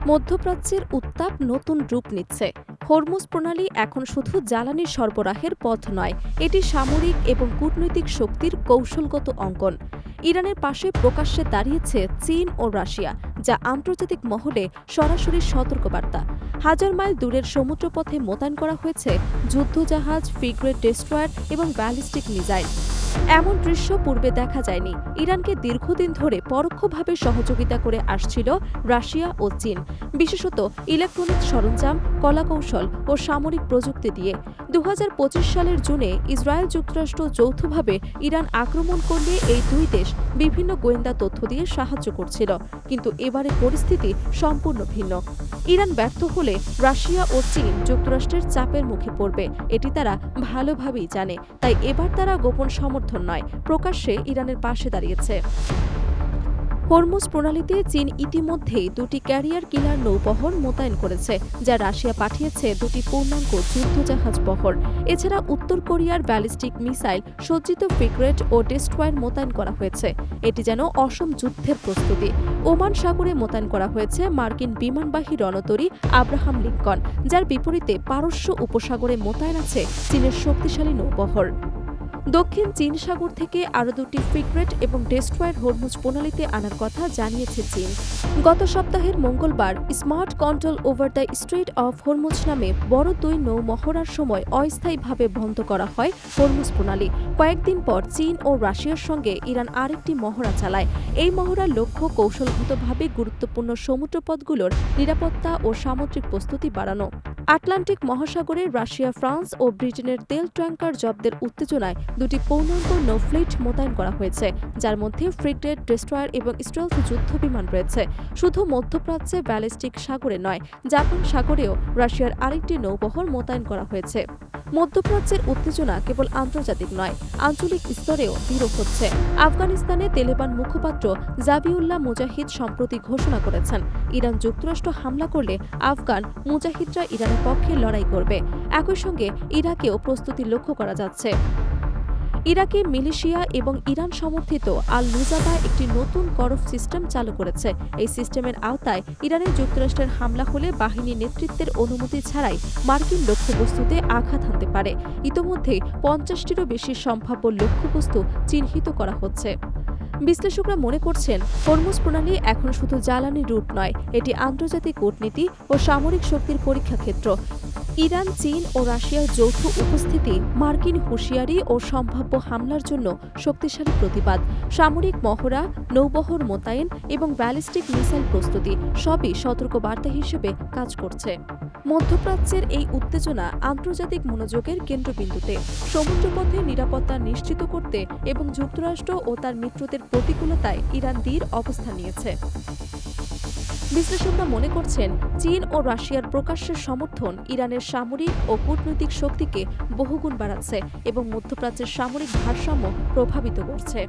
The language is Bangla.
মধ্যপ্রাচ্যের উত্তাপ নতুন রূপ নিচ্ছে। হরমুজ প্রণালী এখন শুধু জ্বালানি সরবরাহের পথ নয়, এটি সামরিক এবং কূটনৈতিক শক্তির কৌশলগত অঙ্কন। ইরানের পাশে প্রকাশ্যে দাঁড়িয়েছে চীন ও রাশিয়া, যা আন্তর্জাতিক মহলে সরাসরি সতর্কবার্তা। হাজার মাইল দূরের সমুদ্রপথে মোতায়েন করা হয়েছে যুদ্ধজাহাজ, ফ্রিগেট, ডেস্ট্রয়ার এবং ব্যালিস্টিক মিসাইল। এমন দৃশ্য পূর্বে দেখা যায়নি। ইরানকে দীর্ঘদিন ধরে পরোক্ষভাবে সহযোগিতা করে আসছিল রাশিয়া ও চীন, বিশেষত ইলেকট্রনিক সরঞ্জাম, কলাকৌশল ও সামরিক প্রযুক্তি দিয়ে। 2025 সালের জুনে ইসরায়েল যুক্তরাষ্ট্র যৌথভাবে ইরান আক্রমণ করলে এই দুই দেশ বিভিন্ন গোয়েন্দা তথ্য দিয়ে সাহায্য করছিল, কিন্তু এবারের পরিস্থিতি সম্পূর্ণ ভিন্ন। ইরান ব্যর্থ হলে রাশিয়া ও চীন যুক্তরাষ্ট্রের চাপের মুখে পড়বে, এটি তারা ভালোভাবেই জানে। তাই এবার তারা গোপন সমর্থন নয়, প্রকাশ্যে ইরানের পাশে দাঁড়িয়েছে। হরমুজ প্রণালীতে চীন ইতিমধ্যেই দুটি ক্যারিয়ার কিলার নৌবহর মোতায়েন করেছে, যা রাশিয়া পাঠিয়েছে দুটি পূর্ণাঙ্গ যুদ্ধজাহাজ বহর। এছাড়া উত্তর কোরিয়ার ব্যালিস্টিক মিসাইল সজ্জিত ফ্রিগেট ও ডেস্ট্রয়ার মোতায়েন করা হয়েছে। এটি যেন অসম যুদ্ধের প্রস্তুতি। ওমান সাগরে মোতায়েন করা হয়েছে মার্কিন বিমানবাহী রণতরী আব্রাহাম লিঙ্কন, যার বিপরীতে পারস্য উপসাগরে মোতায়েন আছে চীনের শক্তিশালী নৌবহর। দক্ষিণ চীন সাগর থেকে আরও দুটি ফ্রিগেট এবং ডেস্ট্রয়ার হরমুজ প্রণালীতে আনার কথা জানিয়েছে চীন। গত সপ্তাহের মঙ্গলবার smart control over the strait of Hormuz নামে বড় দুই নৌ মহড়ার সময় অস্থায়ীভাবে বন্ধ করা হয় হরমুজ প্রণালী। কয়েকদিন পর চীন ও রাশিয়ার সঙ্গে ইরান আরেকটি মহড়া চালায়। এই মহড়ার লক্ষ্য কৌশলগতভাবে গুরুত্বপূর্ণ সমুদ্রপথগুলোর নিরাপত্তা ও সামুদ্রিক প্রস্তুতি বাড়ানো। আটলান্টিক মহাসাগরে রাশিয়া, ফ্রান্স ও ব্রিটেনের তেল ট্যাঙ্কার জব্দের উত্তেজনায় দুটি পূর্ণাঙ্গ নৌফ্লিট মোতায়েন করা হয়েছে, যার মধ্যে ফ্রিগেট, ডেস্ট্রয়ার এবং স্টেলথ যুদ্ধবিমান রয়েছে। শুধু মধ্যপ্রাচ্যে ব্যালিস্টিক সাগরে নয়, জাপান সাগরেও রাশিয়ার আরেকটি নৌবহর মোতায়েন করা হয়েছে। মধ্যপ্রাচ্যের উত্তেজনা কেবল আন্তর্জাতিক নয়, আঞ্চলিক স্তরেও তীব্র হচ্ছে। আফগানিস্তানে তালেবান মুখপাত্র জাবিউল্লাহ মুজাহিদ সম্প্রতি ঘোষণা করেছেন, ইরান যুক্তরাষ্ট্র হামলা করলে আফগান মুজাহিদরা ইরানের পক্ষে লড়াই করবে। একই সঙ্গে ইরাকেও প্রস্তুতি লক্ষ্য করা যাচ্ছে। ইরাকে মিলিশিয়া এবং ইরান সমর্থিত আল নুজাবা একটি নতুন করফ সিস্টেম চালু করেছে। এই সিস্টেমের আওতায় ইরানের যুক্তরাষ্ট্রের হামলা হলে বাহিনী নেতৃত্বের অনুমতি ছাড়াই মার্কিন লক্ষ্যবস্তুতে আঘাত হানতে পারে। ইতোমধ্যে 50টিরও বেশি সম্ভাব্য লক্ষ্যবস্তু চিহ্নিত করা হচ্ছে। বিশ্লেষকরা মনে করছেন, হরমুজ প্রণালী এখন শুধু জ্বালানি রুট নয়, এটি আন্তর্জাতিক কূটনীতি ও সামরিক শক্তির পরীক্ষা ক্ষেত্র। ইরান, চীন ও রাশিয়ার যৌথ উপস্থিতি মার্কিন হুঁশিয়ারি ও সম্ভাব্য হামলার জন্য শক্তিশালী প্রতিবাদ। সামরিক মহড়া, নৌবহর মোতায়েন এবং ব্যালিস্টিক মিসাইল প্রস্তুতি সবই সতর্কবার্তা হিসেবে কাজ করছে। মধ্যপ্রাচ্যের এই উত্তেজনা আন্তর্জাতিক মনোযোগের কেন্দ্রবিন্দুতে। সমুদ্রপথে নিরাপত্তা নিশ্চিত করতে এবং যুক্তরাষ্ট্র ও তার মিত্রদের প্রতিকূলতায় ইরান দৃঢ় অবস্থান নিয়েছে। বিশ্লেষকরা মনে করছেন, চীন ও রাশিয়ার প্রকাশ্যের সমর্থন ইরানের সামরিক ও কূটনৈতিক শক্তিকে বহুগুণ বাড়াচ্ছে এবং মধ্যপ্রাচ্যের সামরিক ভারসাম্য প্রভাবিত করছে।